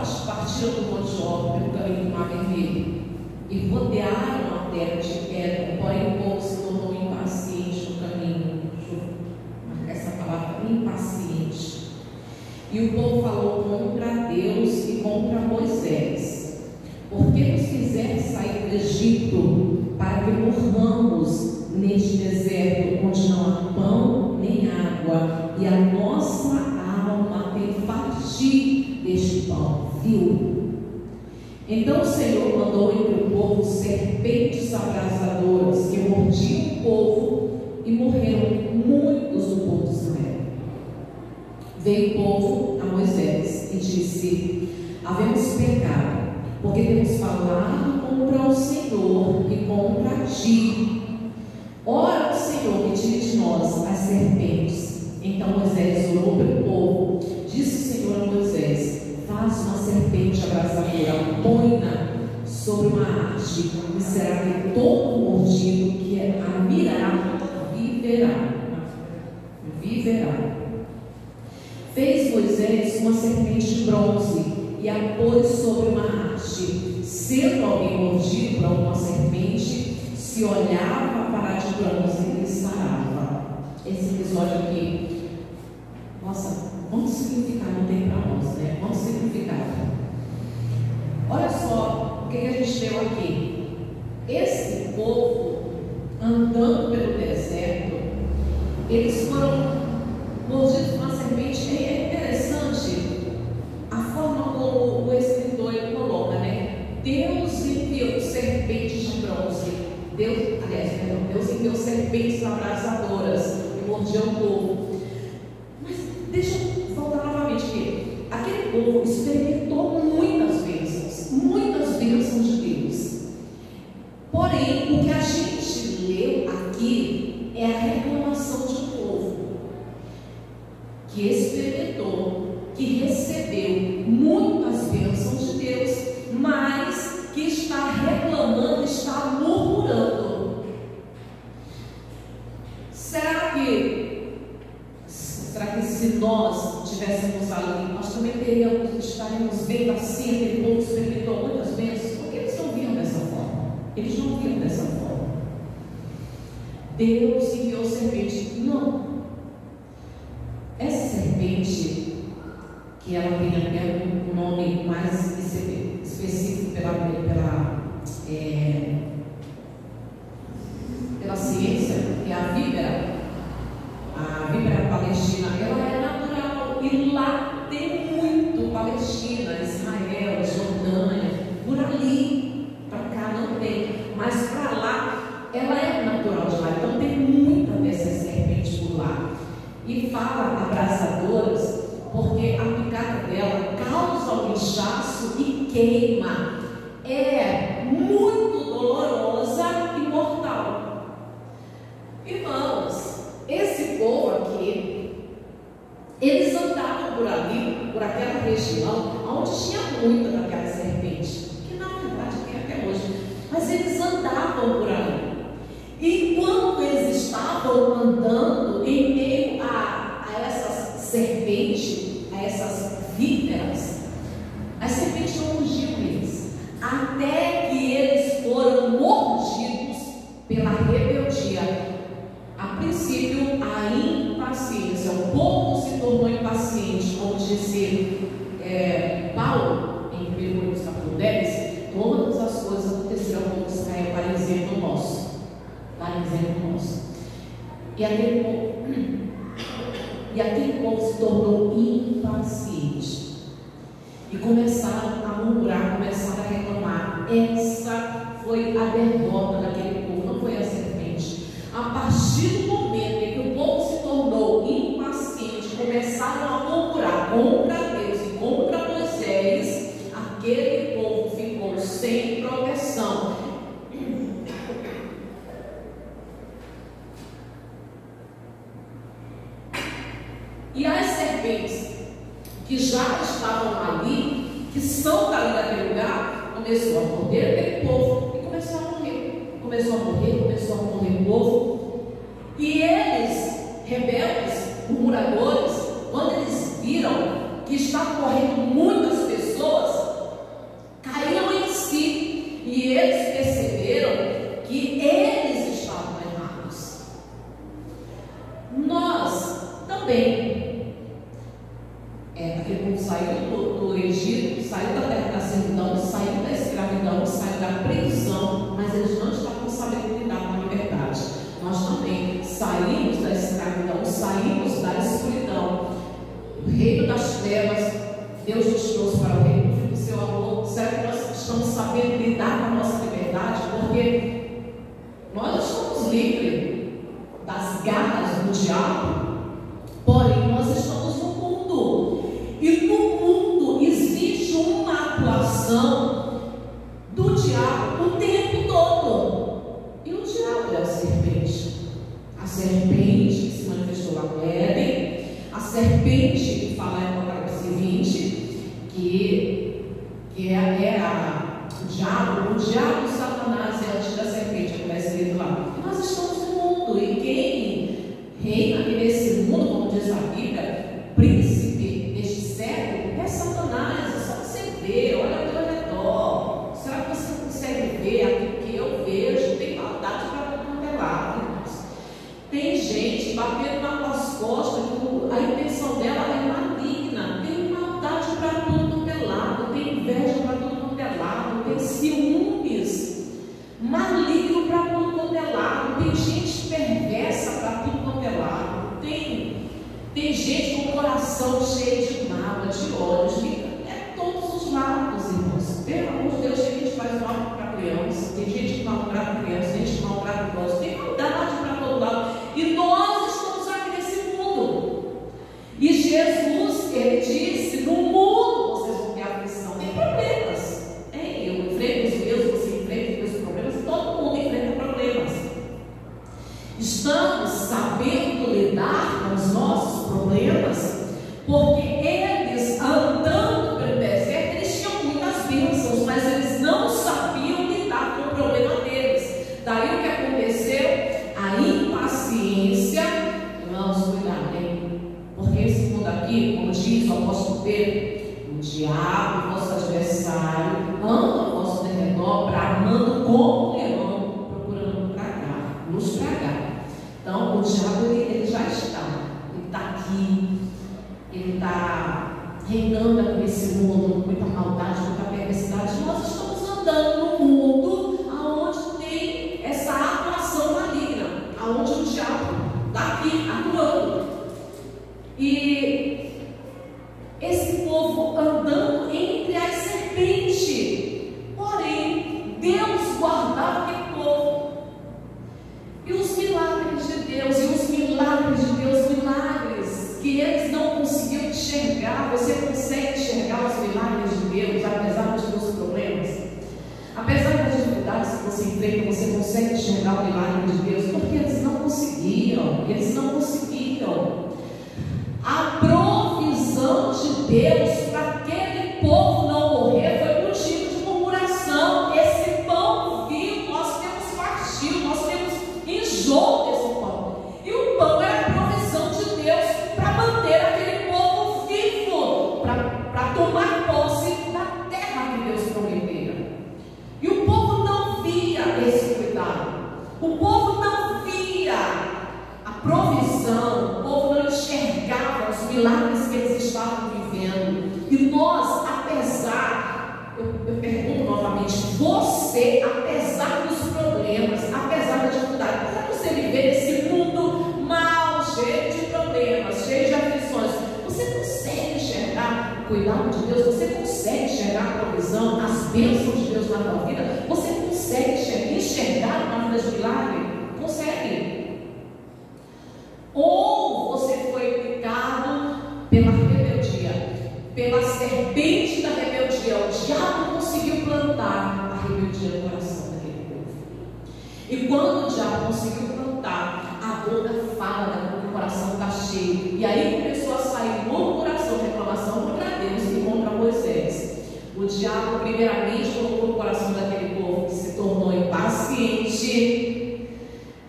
partiram do Monte Jordão pelo caminho do Mar Vermelho e rodearam a terra de pedra, porém o povo se tornou impaciente no caminho. Essa palavra, impaciente. E o povo falou contra Deus e contra Moisés: por que nos fizeste sair do Egito para que morramos neste deserto, onde não há pão nem água, e a nossa alma tem fadiga deste pão? Viu? Então o Senhor mandou entre o povo serpentes abrasadoras que mordiam o povo, e morreram muitos do povo de Israel. Veio o povo a Moisés e disse: havemos pecado, porque temos falado contra o Senhor e contra ti. Ora o Senhor que tire de nós as serpentes. Então Moisés orou pelo povo. Disse o Senhor a Moisés: faz uma serpente abrasadora, põe-na sobre uma haste, e será que todo mordido que a mirar viverá. Fez Moisés uma serpente de bronze e a pôs sobre uma haste. Sendo alguém mordido por alguma serpente, se olhava para a de bronze e sarava. Esse episódio aqui, nossa, quanto significado tem para nós, né? Quanto significado. Olha só o que a gente deu aqui. Esse povo andando pelo deserto, eles foram mordidos por uma serpente. É interessante a forma como o escritor ele coloca, né? Deus enviou serpentes de bronze. Deus enviou serpentes abrasadoras e mordiam o povo. Mas deixa eu voltar novamente aqui. Aquele povo experimentou muitas bênçãos de Deus. Porém, o que a gente leu aqui é a reclamação de um povo que experimentou, que recebeu muitas bênçãos de Deus, mas que está reclamando, está murmurando. Será que se nós estivéssemos ali, nós também estaríamos vendo assim, aquele povo experimentou muitas bênçãos? Porque eles não viam dessa forma. Eles não viam dessa forma. Deus enviou serpente. Não. Essa serpente, que ela tem até um nome mais específico pela ciência, que é a víbora palestina. Ela é natural, e lá tem muito Palestina, Israel, Jordânia, por ali, para cá não tem, mas para lá ela é natural de lá, então tem muita dessas serpentes por lá. E fala abrasadoras porque a picada dela causa um inchaço e queima, é muito dolorosa e mortal. Irmãos, esse povo aqui, eles andavam por ali, por aquela região onde tinha muita daquela serpente, que na verdade tem até hoje, mas eles andavam por ali. E enquanto eles estavam andando em meio a essas serpentes, a essas víboras, as serpentes não mordiam eles, até que eles foram mordidos pela rebeldia. A princípio, a impaciência, o povo se tornou impaciente, como disse Paulo em 1 Coríntios capítulo 10, todas as coisas aconteceram com Israel para exemplo nosso. E aquele povo se tornou impaciente e começaram a murmurar, começaram a reclamar. Essa foi a derrota daquele povo, não foi a serpente. A partir do momento em que o povo se tornou impaciente, começaram a murmurar contra Deus e contra Moisés, aquele povo ficou sem proteção. E as serpentes que já estavam ali, que são dali daquele lugar, começou a morder aquele povo e começou a morrer. Começou a morrer o povo. E eles, rebeldes, murmuradores, quando eles viram que estavam morrendo muitas pessoas, também. Aquele povo saiu do Egito, saiu da terra da servidão, saiu da escravidão, saiu da prisão, mas eles não estavam sabendo lidar com a liberdade. Nós também saímos da escravidão, saímos da escuridão, o reino das trevas. Deus nos trouxe para o reino do seu amor. Será que nós estamos sabendo lidar com a nossa liberdade? Porque nós estamos livres das garras do diabo, porém nós estamos no mundo, e no mundo existe uma atuação do diabo o tempo todo. E o diabo é a serpente que se manifestou lá no Éden, a serpente que fala em Apocalipse 20, que é o diabo, Satanás é antes da serpente, como é escrito lá. E nós estamos no mundo, e quem reina nesse mundo, como diz a Bíblia, príncipe deste século, é Satanás. É só você ver, olha ao teu redor. Será que você consegue ver aquilo que eu vejo? Tem maldade para todo lado, irmãos. Tem gente batendo nas costas, a intenção dela é maligna. Tem maldade para todo lado, tem inveja para todo lado, tem ciúmes maligno para todo lado, tem gente perversa para todo lado, tem gente com o coração cheio de mágoa, de ódio, é todos os lados, irmãos. Pelo amor de Deus, tem gente que faz mal para criança, tem gente que maltrata criança, tem gente que maltrata idosos, tem maldade para todo lado, e nós estamos aqui nesse mundo. E Jesus, ele disse: no mundo vocês vão ter aflição, tem problemas. Eu enfrento os meus, você enfrenta os meus problemas, todo mundo enfrenta problemas. Estamos sabendo lidar com os nossos problemas, porque eles, andando pelo deserto, eles tinham muitas bênçãos, mas eles não sabiam lidar com o problema deles. Daí o que aconteceu? A impaciência. Vamos cuidar, hein? Porque esse mundo aqui, como diz o apóstolo Pedro, o diabo, nosso adversário, anda ao nosso derredor, bramando como um leão, procurando nos tragar. Então, o diabo, ele já está, ele está aqui, ele está reinando aqui nesse mundo, muita maldade, muita perversidade. Nós estamos andando no mundo onde tem essa atuação maligna, onde o diabo está aqui atuando. E esse povo andando entre as serpentes, porém Deus guardava aquele povo. E os milagres de Deus, milagres que eles não conseguiam enxergar. Você consegue enxergar os milagres de Deus, apesar dos seus problemas? Apesar das dificuldades que você enfrenta, você consegue enxergar o milagre de Deus? Porque eles não conseguiam. A provisão de Deus para aquele povo não morrer foi motivo de murmuração. Esse pão vivo, nós temos fartio, nós temos enjoo desse pão. E o pão era a provisão de Deus para manter aquele povo vivo, para tomar posse da terra que Deus prometera. E o povo não via esse cuidado, o povo não via a provisão, o povo não enxergava os milagres que eles estavam vivendo. E nós, apesar, eu pergunto novamente, você, apesar dos problemas, apesar da dificuldade, apesar de você viver nesse mundo mal, cheio de problemas, cheio de aflições, você consegue enxergar o cuidado de Deus? Você consegue enxergar a provisão, as bênçãos de Deus na tua vida? Você consegue enxergar uma vida de milagre? Consegue? Ou você foi picado pela rebeldia, pela serpente da rebeldia? O diabo conseguiu plantar a rebeldia no coração daquele povo. E quando o diabo conseguiu plantar, a boca fala que o coração está cheio. E aí começou a sair murmuração, reclamação contra Deus e contra Moisés. O diabo primeiramente colocou no coração daquele povo que se tornou impaciente,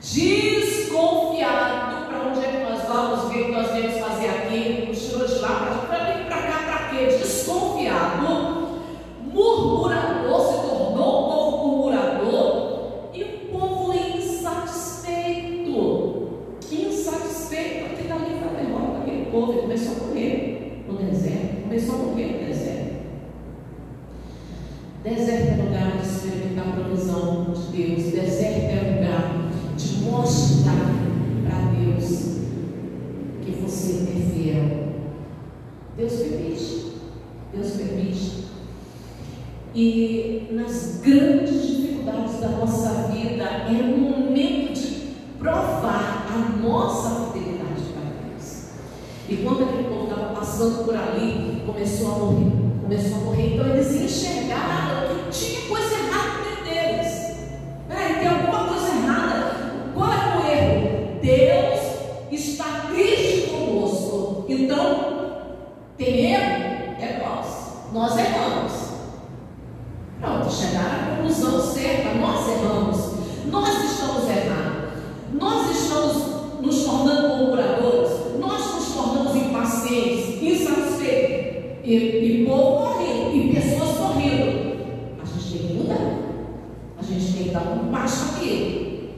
desconfiado. Para onde é que nós vamos? O que nós devemos fazer aqui? Nos tirou de lá para vir para cá, para quê? Desconfiado, murmurador, se tornou um povo murmurador, e um povo insatisfeito, porque dali para a derrota daquele morrer no deserto. Começou a morrer no deserto. Deserto é lugar de experimentar a provisão de Deus. Deserto é lugar de mostrar para Deus que você é fiel. Deus permite. Deus permite. E nas grandes dificuldades da nossa vida é um momento de provar a nossa fidelidade para Deus. E quando aquele povo estava passando por ali, começou a morrer. Então eles enxergaram que tinha coisa errada dentro deles. Tem alguma coisa errada. Qual é o erro? Deus está triste conosco. Então, tem erro? É nós erramos. Pronto, chegaram à conclusão certa. Nós erramos. Nós estamos errados. Nós estamos nos tornando murmuradores. Nós nos tornamos impacientes, insatisfeitos. E povo morrendo, e pessoas morrendo. A gente tem que mudar. A gente tem que dar um passo aqui.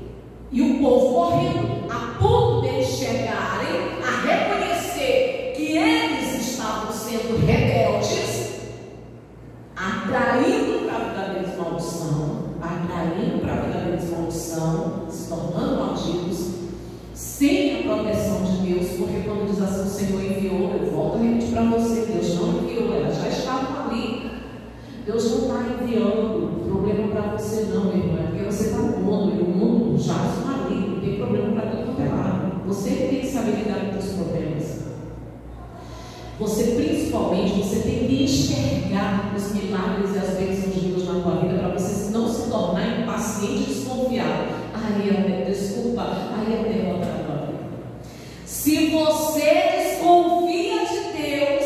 E o povo morrendo, a ponto de eles chegarem a reconhecer que eles estavam sendo rebeldes, atraindo para a vida deles maldição, se tornando malditos, sem a proteção de Deus, porque quando diz assim, o Senhor enviou, eu volto a repetir para você, Deus não enviou, elas já estavam ali. Deus não está enviando problema para você não, meu irmão, é porque você está no mundo, e o mundo já está ali, não tem problema para tudo quanto é lado. Você tem que saber lidar com os problemas. Você principalmente, você tem que enxergar os milagres e as bênçãos de Deus na tua vida, para você não se tornar impaciente e desconfiado. Desculpa, aí é derrota na tua vida. Se você desconfia de Deus,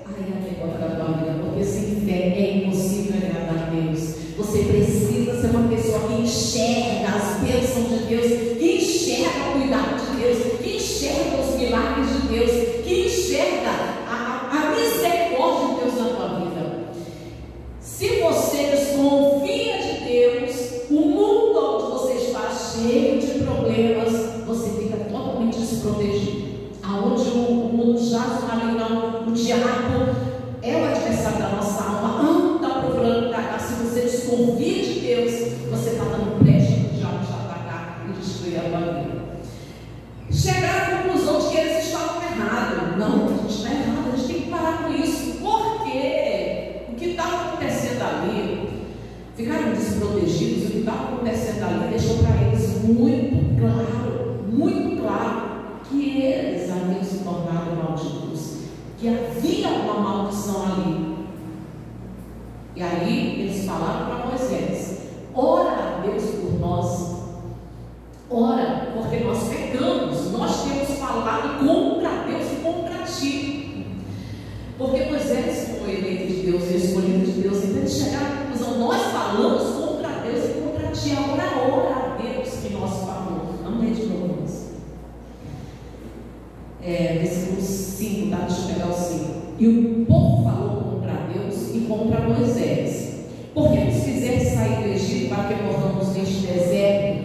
aí é derrota na tua vida, porque sem fé é impossível agradar a Deus. Você precisa ser uma pessoa que enxerga as bênçãos de Deus, que enxerga o cuidado de Deus, que enxerga os milagres de Deus, que enxerga a misericórdia de Deus na tua vida. Se você desconfia de Deus, o mundo onde você está cheio de problemas, você fica totalmente desprotegido. Aonde o mundo jaz maligno, o diabo é o adversário da nossa alma, anda procurando atacar. Se você desconfia de Deus, você está dando brecha para o diabo te atacar e destruir a tua vida. Chegaram à conclusão de que eles estavam errados. Não, a gente está errado, a gente tem que parar com isso. Porque o que estava acontecendo ali, ficaram desprotegidos. O que estava acontecendo ali deixou para eles muito claro, que eles haviam se tornado malditos, que havia uma maldição ali. E aí eles falaram para Moisés: ora a Deus por nós. Ora, porque nós pecamos, nós temos falado contra Deus e contra ti. Porque Moisés foi eleito de Deus e escolhido de Deus, então eles chegaram à conclusão: nós falamos contra Deus e contra ti. Agora ora a Deus que nós falamos. Vamos ler de novo isso. Versículo 5, tá? Deixa eu pegar o 5. E o povo falou contra Deus e contra Moisés: por que nos fizeste sair do Egito para que morramos neste deserto,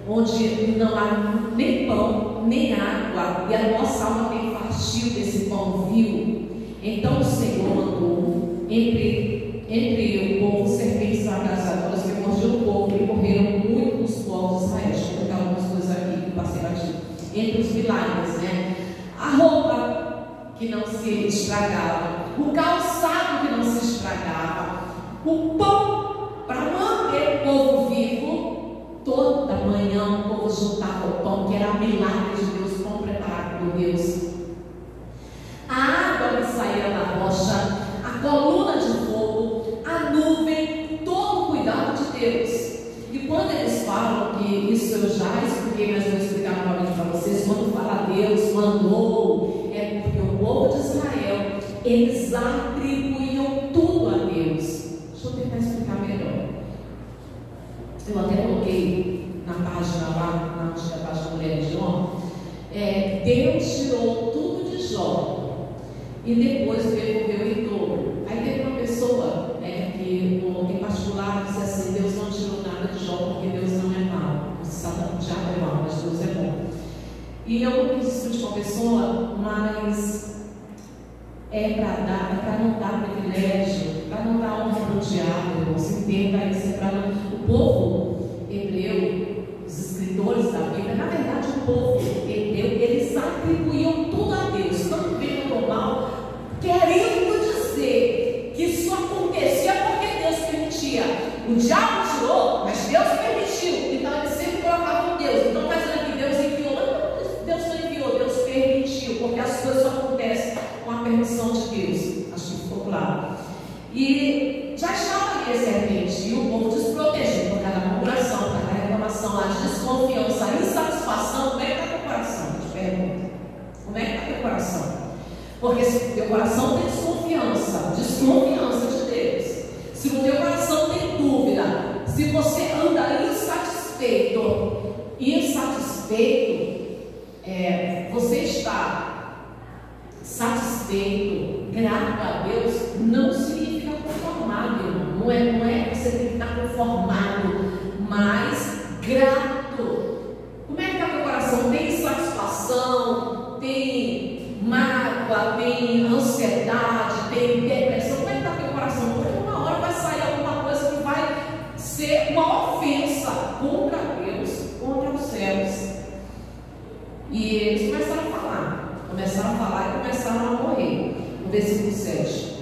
onde não há nem pão, nem água, e a nossa alma tem fastio desse pão vil? Então o Senhor mandou entre o povo serpentes agasadoras que mordiam o povo, e morreram muitos povos de Israel. Deixa eu colocar algumas coisas aqui que passei batido. Entre os milagres, né? A roupa que não se estragava, o calçado que não se estragava, o pão para manter o povo vivo. Toda manhã o povo juntava o pão, que era milagre de Deus, pão preparado por Deus. A água que saía da rocha, a coluna de fogo, a nuvem, todo o cuidado de Deus. E quando eles falam que isso eu já expliquei, mas vou explicar novamente para vocês, quando fala Deus mandou, é porque o povo de Israel, eles atribuíam tudo a Deus. Deixa eu tentar explicar melhor. Eu até coloquei na página lá, na antiga página Mulheres de Homem, Deus tirou tudo de Jó e depois devolveu em dobro. Aí teve uma pessoa que em particular disse assim: Deus não tirou nada de Jó porque Deus não é mau. O diabo é mau, mas Deus é bom. E eu não quis discutir com a pessoa, mas é para não dar privilégio, para não dar honra para o diabo, irmãos. Entenda isso, é para o povo hebreu, os escritores da Bíblia, na verdade o povo hebreu, eles atribuíam tudo a Deus, tanto bem quanto mal, querendo dizer que isso acontecia porque Deus permitia. O diabo tirou, mas Deus permitiu. Então eles sempre colocavam Deus. Então está dizendo que Deus enviou. Não, Deus não enviou, Deus permitiu, porque as coisas só acontecem com a permissão de Deus. Acho que ficou claro. E já estava ali a serpente, e o povo desprotegido por cada murmuração, por cada reclamação, a desconfiança, a insatisfação. Como é que está teu coração? Eu te pergunto. Como é que está teu coração? Porque se o teu coração tem desconfiança de Deus, se no teu coração tem dúvida, se você anda insatisfeito, você está satisfeito, grato a Deus, não significa conformado, irmão. Não é que você tem que estar conformado, mas grato. Como é que está teu coração? Tem insatisfação, tem mágoa, tem ansiedade, tem depressão? Como é que está teu coração? Porque uma hora vai sair alguma coisa que vai ser uma ofensa contra Deus, contra os céus. E eles começaram a falar e começaram a morrer. No versículo 7.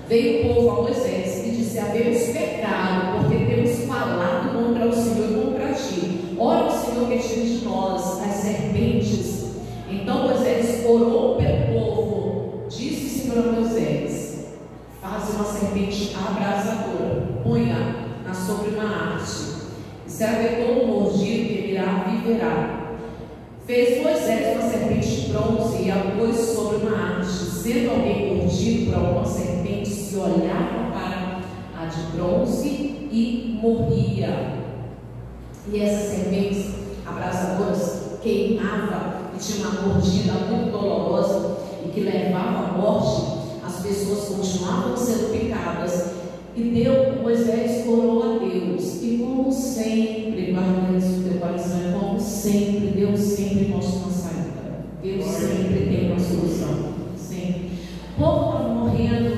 Veio o povo a Moisés e disse: havemos pecado, porque temos falado contra o Senhor e contra ti. Ora o Senhor que tire de nós as serpentes. Então Moisés orou pelo povo. Disse o Senhor a Moisés: faz uma serpente abrasadora, ponha-na sobre uma haste, e será que todo mordido que virá, viverá. Fez Moisés uma serpente de bronze e a pôs sobre uma haste. Sendo alguém mordido por alguma serpente, se olhava para a de bronze e morria. E essas serpentes abrasadoras queimavam e tinha uma mordida muito dolorosa e que levava à morte. As pessoas continuavam sendo picadas. E Moisés orou a Deus, e como sempre, guarda isso no teu coração, como sempre, Deus sempre mostra uma saída, Deus sempre tem uma solução, sempre. O povo estava morrendo,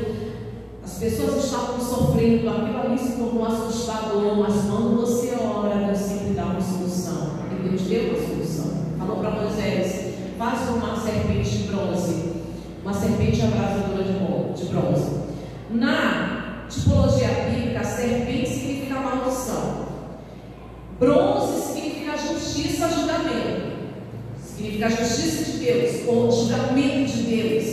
as pessoas estavam sofrendo, aquilo ali se tornou assustador, mas quando você ora, Deus sempre dá uma solução, e Deus deu uma solução. Falou para Moisés: faz uma serpente de bronze, uma serpente abrasadora de bronze. Na tipologia bíblica, serpente significa maldição, bronze significa justiça, julgamento, significa justiça de Deus ou julgamento de Deus.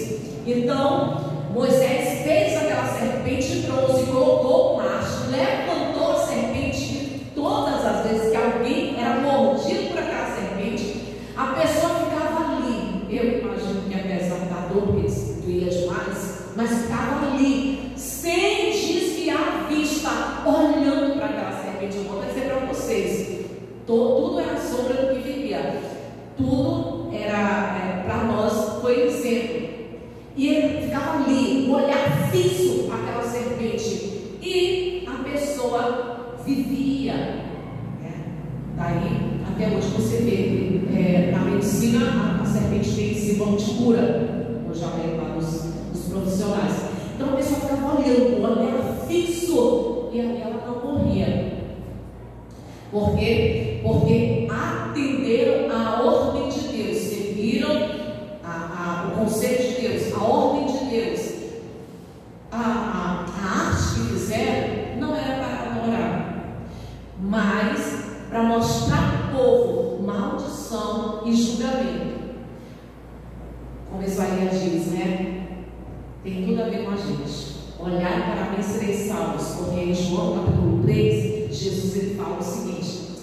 Então Moisés fez aquela serpente de bronze, colocou um haste, levantou a serpente. Todas as vezes que alguém era mordido por aquela serpente, a pessoa ficava ali. Eu imagino que apesar da dor, porque doía demais, mas ficava ali, sem desviar a vista, olhando para aquela serpente. Eu vou dizer para vocês, tudo era sombra do que viria, tudo era, para nós, foi exemplo. E ele ficava ali, um olhar fixo aquela serpente, e a pessoa vivia. Daí até hoje você vê, na medicina, a serpente tem símbolo de cura. Eu já leio lá nos profissionais. Então a pessoa ficava olhando, o olhar fixo, e aí ela não morria. Por quê? Porque atenderam a ordem de Deus, seguiram o conselho de Deus, a ordem de Deus. A arte que fizeram não era para adorar, mas para mostrar ao povo maldição e julgamento. Como Isaías diz, né? Tem tudo a ver com a gente. Olhar para mim sereis salvos, porque em João capítulo 3, Jesus ele fala o seguinte.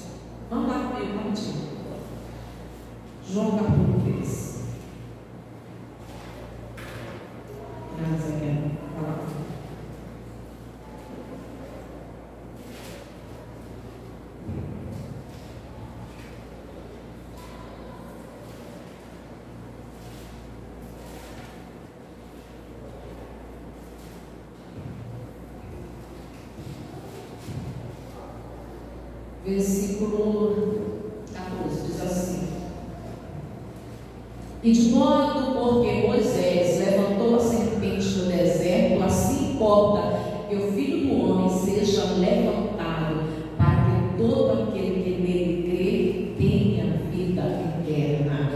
Vamos lá comigo, rapidinho. João capítulo 3. Graças a Deus. Vai lá. Versículo 14 diz assim: e de modo porque Moisés levantou importa que o Filho do Homem seja levantado, para que todo aquele que nele crê tenha vida eterna.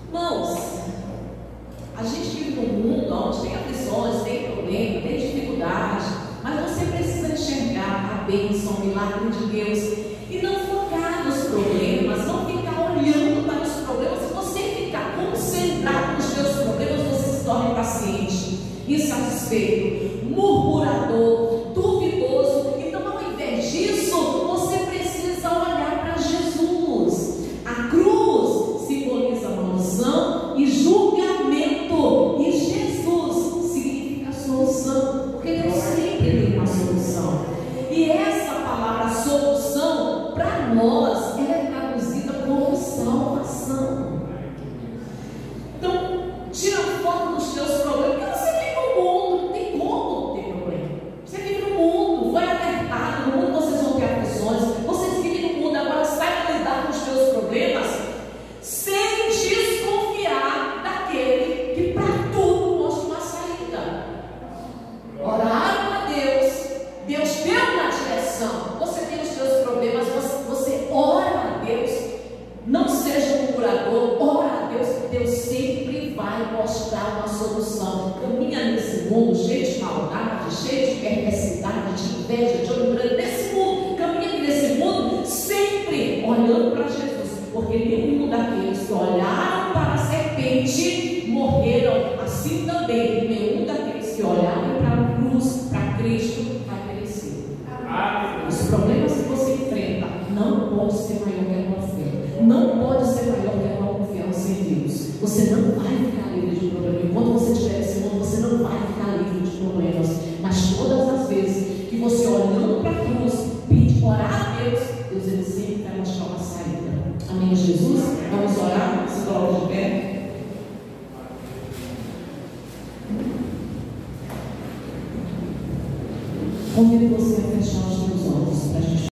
Irmãos, a gente vive num mundo onde tem aflições, tem problemas, tem dificuldades, mas você precisa enxergar a bênção, o milagre de Deus e não focar nos problemas, não ficar olhando para os problemas. Se você ficar concentrado nos seus problemas, você se torna impaciente, insatisfeito, murmurador, duvidoso. Então, ao invés disso, você precisa olhar para Jesus. A cruz simboliza maldição e julgamento, e Jesus significa solução, porque Deus sempre tem uma solução. E essa palavra solução, para nós, ela é traduzida como salvação. Então, tira foco dos teus problemas, porque você vive no mundo, não tem como não ter problema. Você vive no mundo, foi alertado, no mundo vocês vão ter aflições, vocês vivem no mundo, agora saiba lidar com os teus problemas, sem desconfiar daquele que para tudo mostra uma saída. Oraram a Deus, Deus deu uma direção. Você tem os seus problemas, você ora a Deus, não seja um murmurador, ora a Deus, Deus sempre vai mostrar uma solução. Caminha nesse mundo cheio de maldade, cheio de perversidade, de inveja, de orgulho, nesse mundo, caminha nesse mundo sempre olhando para Jesus, porque nenhum daqueles que olharam para a serpente morreram, assim também nenhum daqueles que olharam para a cruz, para Cristo, vai perecer. Os problemas que você enfrenta não pode ser maior que a tua fé, não pode ser maior que a tua confiança em Deus. Você não